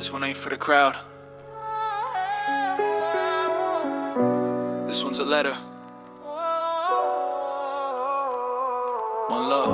This one ain't for the crowd. This one's a letter. One love.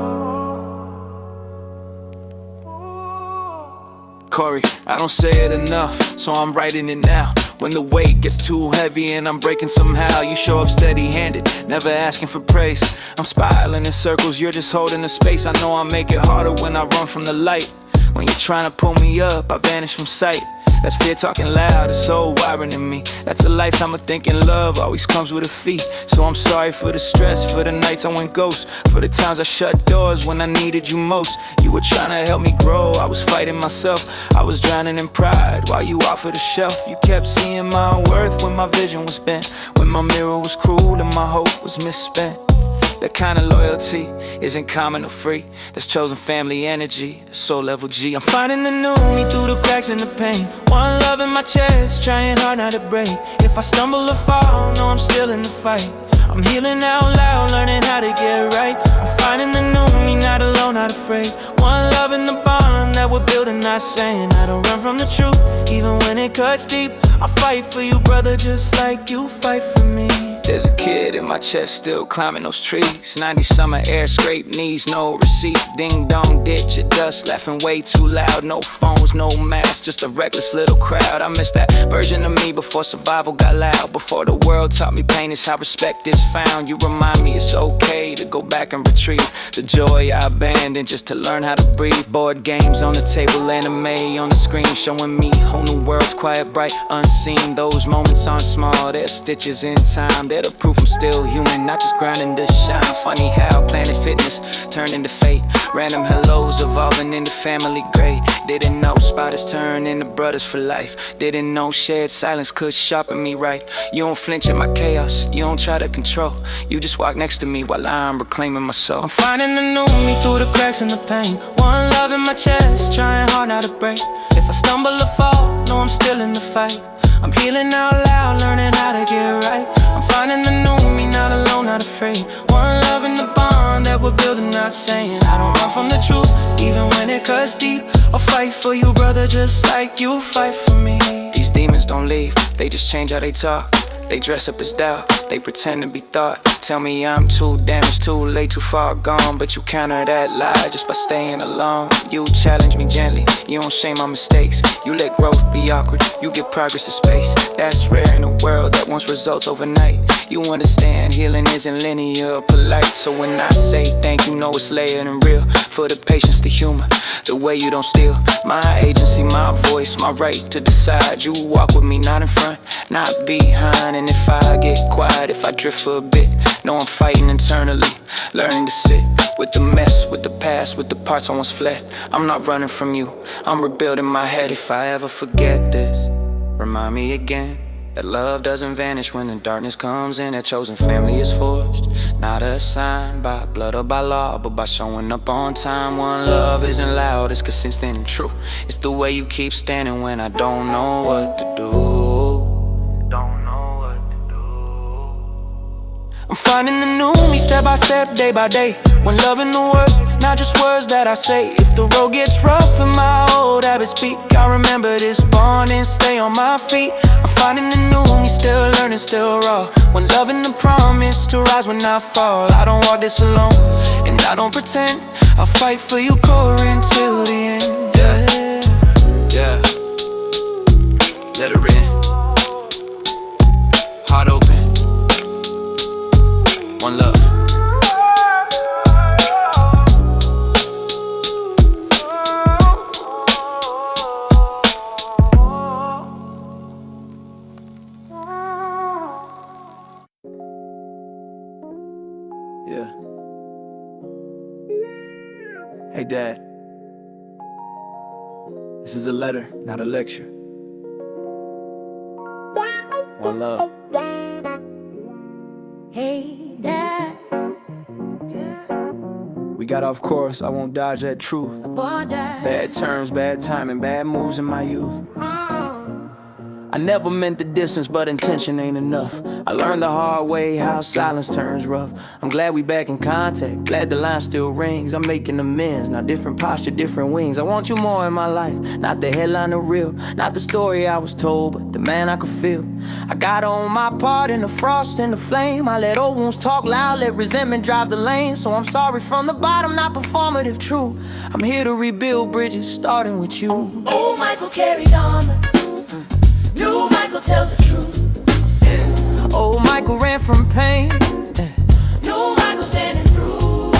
Corey, I don't say it enough, so I'm writing it now. When the weight gets too heavy and I'm breaking somehow, you show up steady-handed, never asking for praise. I'm spiraling in circles, you're just holding the space. I know I make it harder when I run from the light. When you're trying to pull me up, I vanish from sight. That's fear talking loud, it's so wiring in me. That's a lifetime of thinking love always comes with a fee. So I'm sorry for the stress, for the nights I went ghost, for the times I shut doors when I needed you most. You were trying to help me grow, I was fighting myself. I was drowning in pride while you offered a shelf. You kept seeing my worth when my vision was bent, when my mirror was cruel and my hope was misspent. That kind of loyalty isn't common or free. That's chosen family energy, that's soul level G. I'm finding the new me through the cracks and the pain. One love in my chest, trying hard not to break. If I stumble or fall, know I'm still in the fight. I'm healing out loud, learning how to get right. I'm finding the new me, not alone, not afraid. One love in the bond that we're building, not saying I don't run from the truth, even when it cuts deep. I fight for you, brother, just like you fight for me. There's a kid in my chest still climbing those trees. 90 summer air, scrape knees, no receipts. Ding dong, ditch of dust, laughing way too loud. No phones, no masks, just a reckless little crowd. I miss that version of me before survival got loud. Before the world taught me pain is how respect is found. You remind me it's okay to go back and retrieve the joy I abandoned just to learn how to breathe. Board games on the table, anime on the screen, showing me whole new worlds, quiet, bright, unseen. Those moments aren't small, they're stitches in time. They're the proof I'm still human, not just grinding to shine. Funny how Planet Fitness turned into fate. Random hellos evolving into family grade. Didn't know spiders turn into brothers for life. Didn't know shared silence could sharpen me right. You don't flinch at my chaos, you don't try to control. You just walk next to me while I'm reclaiming my soul. I'm finding the new me through the cracks and the pain. One love in my chest, trying hard not to break. If I stumble or fall, know I'm still in the fight. I'm healing out loud, learning how to get right. I'm finding the new me, not alone, not afraid. One love in the bond that we're building, not saying I don't run from the truth, even when it cuts deep. I'll fight for you, brother, just like you fight for me. These demons don't leave, they just change how they talk. They dress up as doubt, they pretend to be thought. Tell me I'm too damaged, too late, too far gone. But you counter that lie just by staying alone. You challenge me gently, you don't shame my mistakes. You let growth be awkward, you give progress to space. That's rare in a world that wants results overnight. You understand healing isn't linear or polite. So when I say thank you, know it's layered and real. For the patience, the humor, the way you don't steal my agency, my voice, my right to decide. You walk with me, not in front, not behind. And if I get quiet, if I drift for a bit, know I'm fighting internally, learning to sit with the mess, with the past, with the parts I once fled. I'm not running from you, I'm rebuilding my head. If I ever forget this, remind me again that love doesn't vanish when the darkness comes in. That chosen family is forged, not assigned by blood or by law, but by showing up on time. One love isn't loud, it's consistent and true. It's the way you keep standing when I don't know what to do. I'm finding the new me step by step, day by day. When loving the word, not just words that I say. If the road gets rough and my old habits speak, I remember this bond and stay on my feet. I'm finding the new me, still learning, still raw. When loving the promise to rise when I fall. I don't walk this alone, and I don't pretend. I'll fight for you, Corey, until the end. Yeah, let her in. Heart open. One love. Yeah. Hey, Dad. This is a letter, not a lecture. One love. Hey, Dad. We got off course, I won't dodge that truth. Bad terms, bad timing, bad moves in my youth. I never meant the distance, but intention ain't enough. I learned the hard way how silence turns rough. I'm glad we back in contact, glad the line still rings. I'm making amends, now different posture, different wings. I want you more in my life, not the headline of real, not the story I was told, but the man I could feel. I got on my part in the frost and the flame. I let old wounds talk loud, let resentment drive the lane. So I'm sorry from the bottom, not performative, true. I'm here to rebuild bridges, starting with you. Old Michael carried on, new Michael tells the truth. Old Michael ran from pain, New Michael standing through.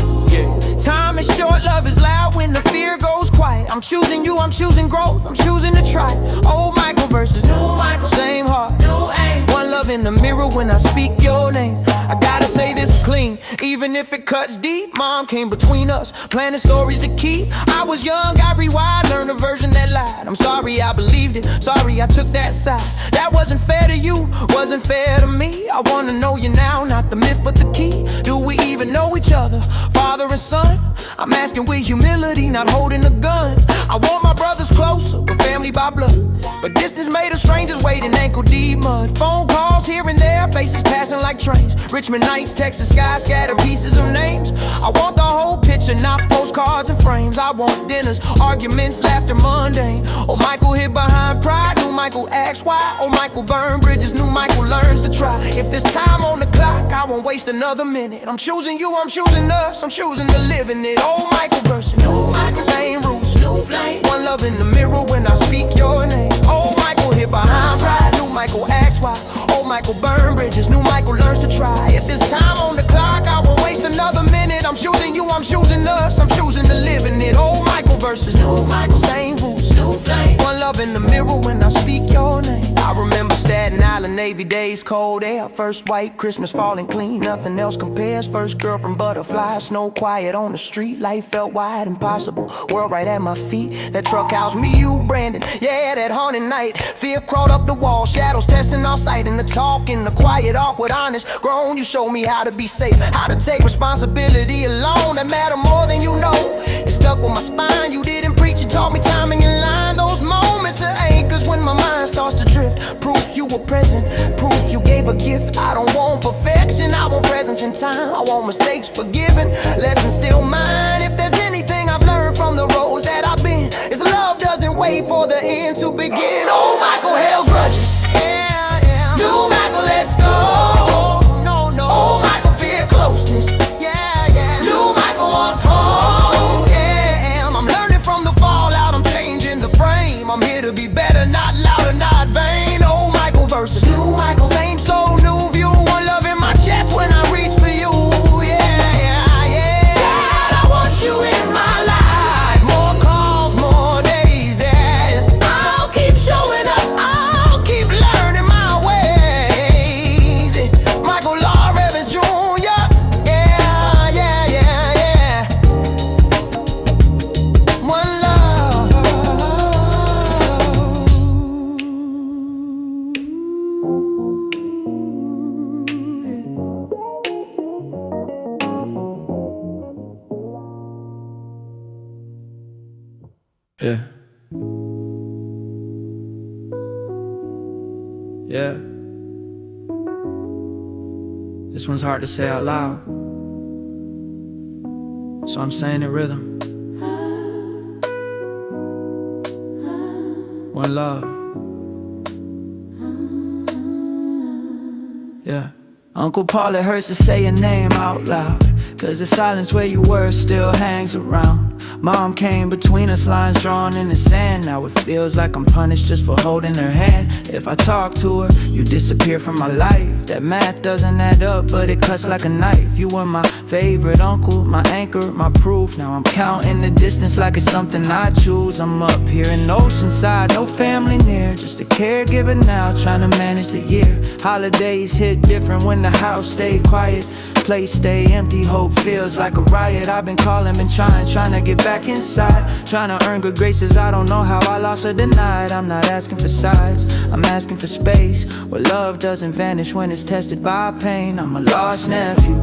time is short, love is loud when the fear goes quiet. I'm choosing you, I'm choosing growth, I'm choosing to try. Old Michael versus new Michael, same heart, New aim. one love in the mirror when I speak your name. I gotta say this clean, even if it cuts deep. Mom came between us, planning stories to keep. I was young, I rewired, learned a version that lied. I'm sorry I believed it, sorry I took that side. That wasn't fair to you, wasn't fair to me. I wanna know you now, not the myth but the key. Do we even know each other, father and son? I'm asking with humility, not holding a gun. I want my brothers closer, we're family by blood, but distance made us strangers wading ankle deep mud. Phone calls here and there, faces passing like trains. Richmond nights, Texas skies, scattered pieces of names. I want the whole picture, not postcards and frames. I want dinners, arguments, laughter, mundane. Oh, Michael hid behind pride, new Michael asks why. Oh, Michael burned bridges, new Michael learns to try. If there's time on the clock, I won't waste another minute. I'm choosing you, I'm choosing us, I'm choosing to live in it. Old Michael versus new Michael, same roots, New flame. one love in the mirror when I speak your name. Old Michael hid behind pride, new Michael asks why. Old Michael burned bridges, new Michael learns to try. If there's time on the clock, I won't waste another minute. I'm choosing you, I'm choosing us, I'm choosing to live in it. Old Michael versus new Michael, same roots, New flame. one love in the mirror when I speak your name. I remember Staten Island, Navy days, cold air. First white Christmas falling clean, nothing else compares. First girl from Butterfly, snow quiet on the street. Life felt wide, impossible, world right at my feet. That truck house, me, you, Brandon, yeah, that haunted night. Fear crawled up the wall, shadows testing our sight. In the talk, in the quiet, awkward, honest, grown. You showed me how to be safe, how to take responsibility alone. That matter more than you know. It stuck with my spine, you didn't preach, you taught me timing in line. Those moments are anchors when my mind starts to drift. Proof you were present, proof you gave a gift. I don't want perfection, I want presence in time. I want mistakes forgiven, lessons still mine. If there's anything I've learned from the roads that I've been, is love doesn't wait for the end to begin. Old Michael held grudges, yeah, yeah. New Michael, let's go. No, no. Old Michael fear closeness, yeah, yeah. New Michael wants home, yeah. I'm learning from the fallout, I'm changing the frame. I'm here to be better, not louder, not vain. Old Michael versus new Michael, same soul, new view. One love in my chest when I reach for you, yeah, yeah, yeah. God, I want you in my life. More calls, more days, yeah. I'll keep showing up, I'll keep learning my ways. Michael Law Evans Jr., yeah, yeah, yeah, yeah. One love. Yeah. Yeah. This one's hard to say out loud, so I'm saying in rhythm. One love. Yeah. Uncle Paul, it hurts to say your name out loud, 'cause the silence where you were still hangs around. Mom came between us, lines drawn in the sand. Now it feels like I'm punished just for holding her hand. If I talk to her, you disappear from my life. That math doesn't add up, but it cuts like a knife. You were my favorite uncle, my anchor, my proof. Now I'm counting the distance like it's something I choose. I'm up here in Oceanside, no family near, just a caregiver now, trying to manage the year. Holidays hit different when the house stay quiet, place stay empty, hope feels like a riot. I've been calling, been trying to get back inside, trying to earn good graces. I don't know how I lost or denied. I'm not asking for size, I'm asking for space, where love doesn't vanish when it's tested by pain. I'm a lost nephew,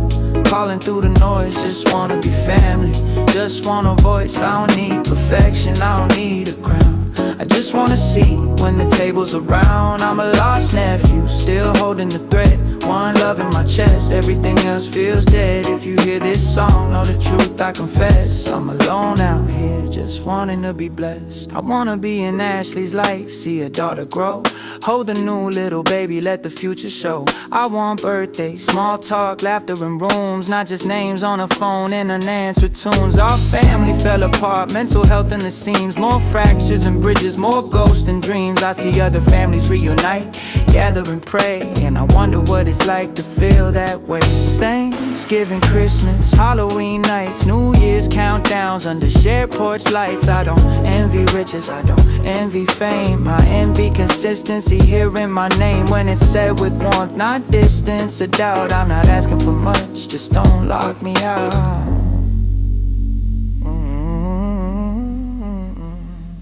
calling through the noise, just wanna be family, just want a voice. I don't need perfection, I don't need a crown, I just wanna see when the table's around. I'm a lost nephew, still holding the thread. One love in my chest, everything else feels dead. If you hear this song, know the truth I confess. I'm alone out here, just wanting to be blessed. I wanna be in Ashley's life, see a daughter grow. Hold a new little baby, let the future show. I want birthdays, small talk, laughter in rooms. Not just names on a phone and unanswered tunes. Our family fell apart, mental health in the seams. More fractures and bridges, more ghosts and dreams. I see other families reunite, gather and pray, and I wonder what it's like to feel that way. Thanksgiving, Christmas, Halloween nights, New Year's countdowns under shared porch lights. I don't envy riches, I don't envy fame. I envy consistency, hearing my name when it's said with warmth, not distance or doubt. I'm not asking for much, just don't lock me out.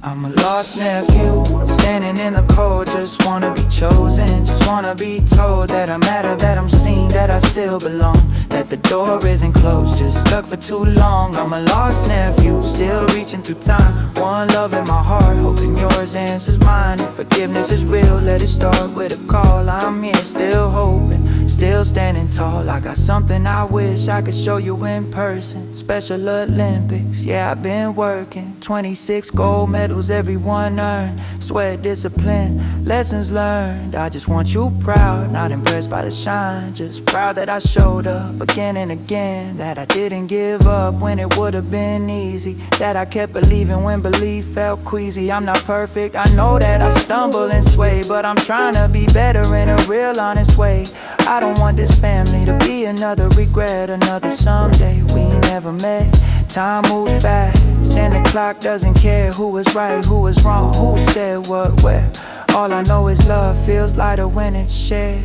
I'm a lost nephew, standing in the cold. Just wanna be chosen, just wanna be told that I matter, that I'm seen, that I still belong, that the door isn't closed, just stuck for too long. I'm a lost nephew, still reaching through time. One love in my heart, hoping yours answers mine. If forgiveness is real, let it start with a call. I'm here, still hoping, still standing tall. I got something I wish I could show you in person. Special Olympics, yeah, I've been working. 26 gold medals, everyone earned. Sweat, discipline, lessons learned. I just want you proud, not impressed by the shine. Just proud that I showed up again and again. That I didn't give up when it would have been easy. That I kept believing when belief felt queasy. I'm not perfect, I know that I stumble and sway, but I'm trying to be better in a real honest way. I don't want this family to be another regret, another someday we never met. Time moves fast, and the clock doesn't care who was right, who was wrong, who said what, where. All I know is love feels lighter when it's shared.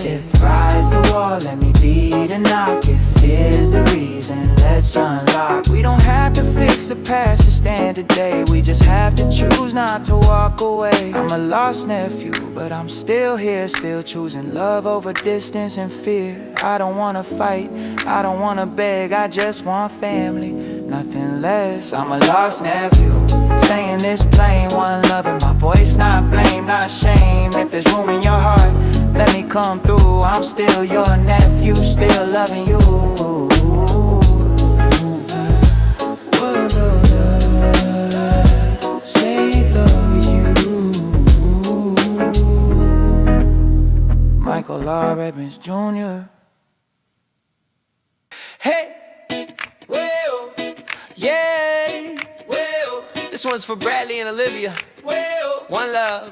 If pride's the wall, let me be the knock. If fear's the reason, let's unlock. We don't have to fix the past to stand today. We just have to choose not to walk away. I'm a lost nephew, but I'm still here, still choosing love over distance and fear. I don't wanna fight, I don't wanna beg, I just want family, nothing less. I'm a lost nephew, saying this plain. One love in my voice, not blame, not shame. If there's room in your heart, let me come through. I'm still your nephew, still loving you. Say love you. Michael Law Edmonds Jr. Hey, well, yeah, well, this one's for Bradley and Olivia. Well, one love.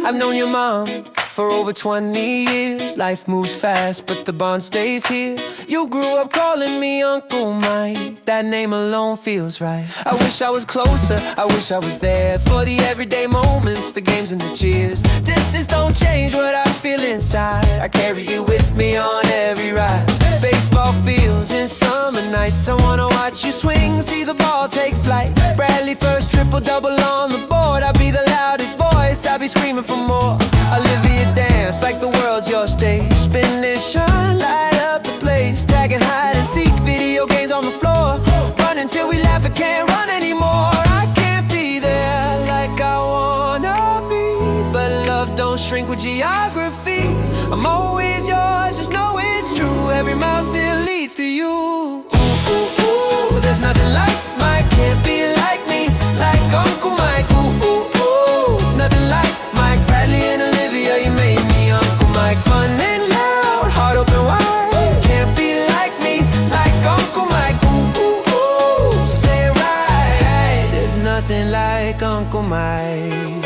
I've known your mom for over 20 years. Life moves fast, but the bond stays here. You grew up calling me Uncle Mike. That name alone feels right. I wish I was closer, I wish I was there for the everyday moments, the games and the cheers. Distance don't change what I feel inside. I carry you with me on every ride. Baseball fields and summer nights, I wanna watch you swing, see the ball take flight. Bradley first triple double on the board. I'll be the loudest voice, I'll be screaming for more. Olivia dance like the world's your stage. Spin and shine, light up the place. Tagging hide and seek, video games on the floor. Run until we laugh, I can't run anymore. I can't be there like I wanna be, but love don't shrink with geography. I'm always yours, just know it's true. Every mile still leads to you. Ooh, ooh, ooh, there's nothing like Mike, can't be like me, like Uncle Mike. Ooh, ooh, ooh, nothing like Mike. Bradley and Olivia, you made me Uncle Mike. Fun and loud, heart open wide. Can't be like me, like Uncle Mike. Ooh, ooh, ooh, say it right. There's nothing like Uncle Mike.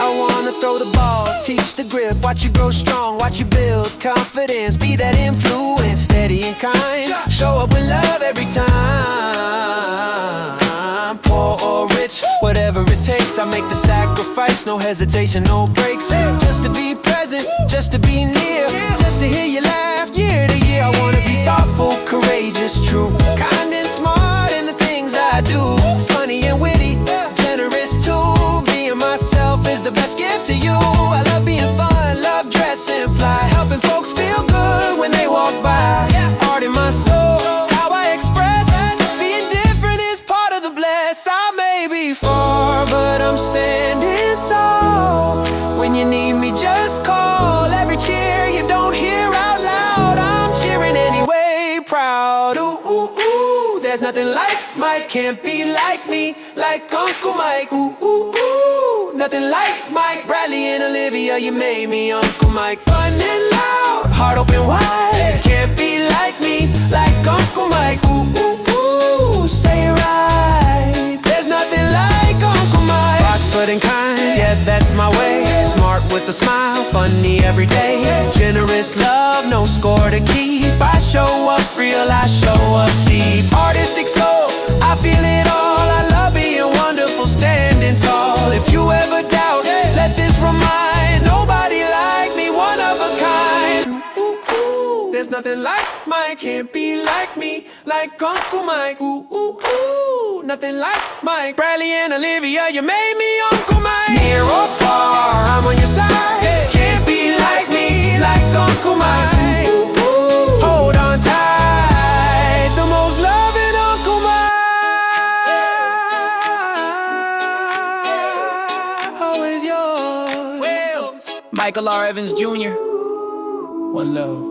I wanna throw the ball, teach the grip, watch you grow strong, watch you build confidence, be that influence, steady and kind. Show up with love every time. Poor or rich, whatever it takes, I make the sacrifice, no hesitation, no breaks. Just to be present, just to be near, just to hear you laugh year to year. I wanna be thoughtful, courageous, true, kind and smart in the things I do. Funny and witty, generous too. Being myself is the best gift to you. I love being fun, love dressing fly, helping folks feel good when they walk by. Art in my soul, how I express There's nothing like Mike, can't be like me, like Uncle Mike. Ooh, ooh, ooh. Nothing like Mike, Bradley and Olivia, you made me Uncle Mike. Fun and loud, heart open wide. Can't be like me, like Uncle Mike. Ooh, ooh, ooh. Say it right. There's nothing like Uncle Mike. Rockford and kind, yeah, that's my way. Smart with a smile, funny every day. Generous love, no score to keep. I show up real, I show up deep. Artistic soul, I feel it all. I love being wonderful, standing tall. If you ever doubt, let this remind. Nobody like me, one of a kind. Ooh, ooh. There's nothing like Mike, can't be like me, like Uncle Mike. Ooh, ooh, ooh. Nothing like Mike, Bradley and Olivia, you made me Uncle Mike. Near or far, I'm on your side. Can't be like me, like Uncle Mike. Ooh, ooh. Hold on tight, the most loving Uncle Mike. Always yours. Michael R. Evans Jr. One love.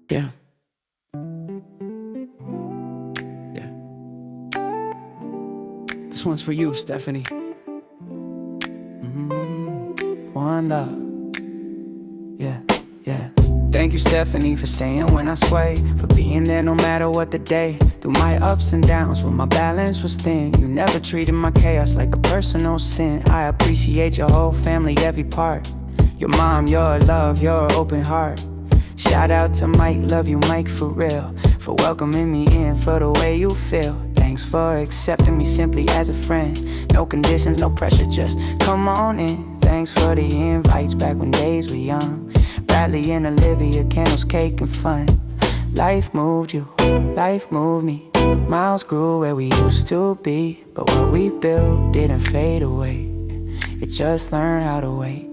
Yeah. Yeah. This one's for you, Stephanie. One love. Yeah, yeah. Thank you, Stephanie, for staying when I sway, for being there no matter what the day. Through my ups and downs, when my balance was thin, you never treated my chaos like a personal sin. I appreciate your whole family, every part. Your mom, your love, your open heart. Shout out to Mike, love you, Mike, for real. For welcoming me in, for the way you feel. Thanks for accepting me simply as a friend. No conditions, no pressure, just come on in. Thanks for the invites back when days were young. Bradley and Olivia, candles, cake, and fun. Life moved you, life moved me. Miles grew where we used to be, but what we built didn't fade away. It just learned how to wait.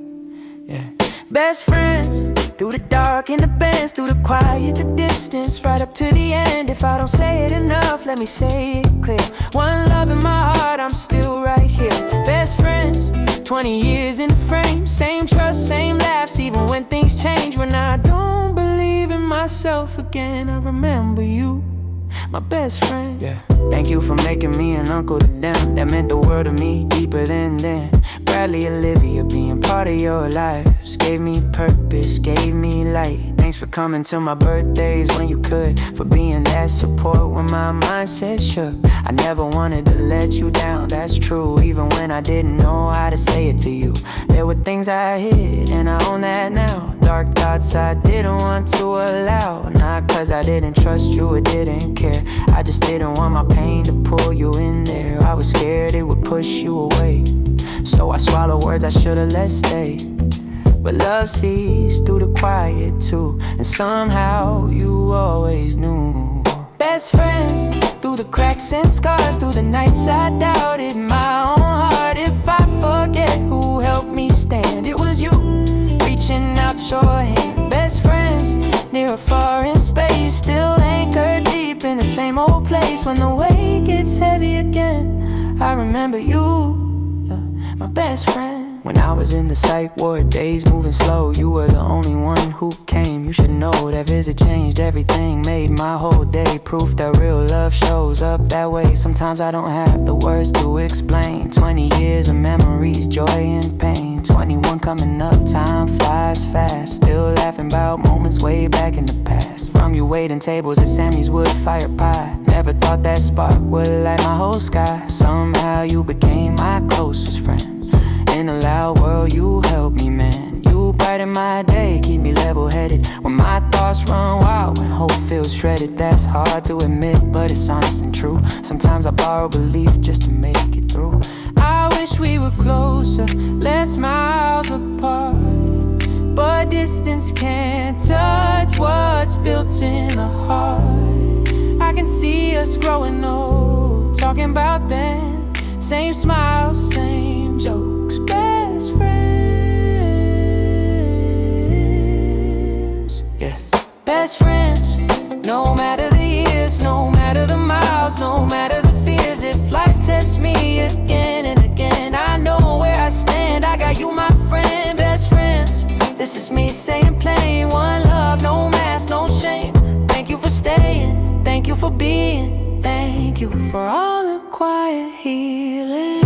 Yeah. Best friends, through the dark and the bends, through the quiet, the distance, right up to the end. If I don't say it enough, let me say it clear. One love in my heart, I'm still right here. Best friends, 20 years in the frame. Same trust, same laughs, even when things change. When I don't believe in myself again, I remember you, my best friend. Yeah. Thank you for making me an uncle to them. That meant the world to me, deeper than then. Bradley, Olivia, being part of your lives gave me purpose, gave me light. Thanks for coming to my birthdays when you could, for being that support when my mindset shook. I never wanted to let you down, that's true. Even when I didn't know how to say it to you, there were things I hid, and I own that now. Dark thoughts I didn't want to allow. Not cause I didn't trust you or didn't care, I just didn't want my pain to pull you in there. I was scared it would push you away, so I swallow words I should've let stay. But love sees through the quiet too, and somehow you always knew. Best friends, through the cracks and scars, through the nights I doubted my own heart. If I forget who helped me stand, it was you, reaching out your hand. Best friends, near or far in space, still anchored deep in the same old place. When the weight gets heavy again, I remember you, my best friend. When I was in the psych ward, days moving slow, you were the only one who came. You should know that visit changed everything, made my whole day. Proof that real love shows up that way. Sometimes I don't have the words to explain. 20 years of memories, joy and pain. 21 coming up, time flies fast. Still laughing about moments way back in the past. From you waiting tables at Sammy's wood fire pie. Never thought that spark would light my whole sky. Somehow you became my closest friend. In a loud world, you help me, man. You brighten my day, keep me level-headed. When my thoughts run wild, when hope feels shredded. That's hard to admit, but it's honest and true. Sometimes I borrow belief just to make it through. I wish we were closer, less miles apart, but distance can't touch what's built in the heart. I can see us growing old, talking about them. Same smiles, same jokes. Best friends, yeah. Best friends, no matter the years, no matter the miles, no matter the fears. If life tests me again and again, I know where I stand. I got you, my friend. Best friends, this is me saying plain. One love, no mask, no shame. Thank you for for being. Thank you for all the quiet healing.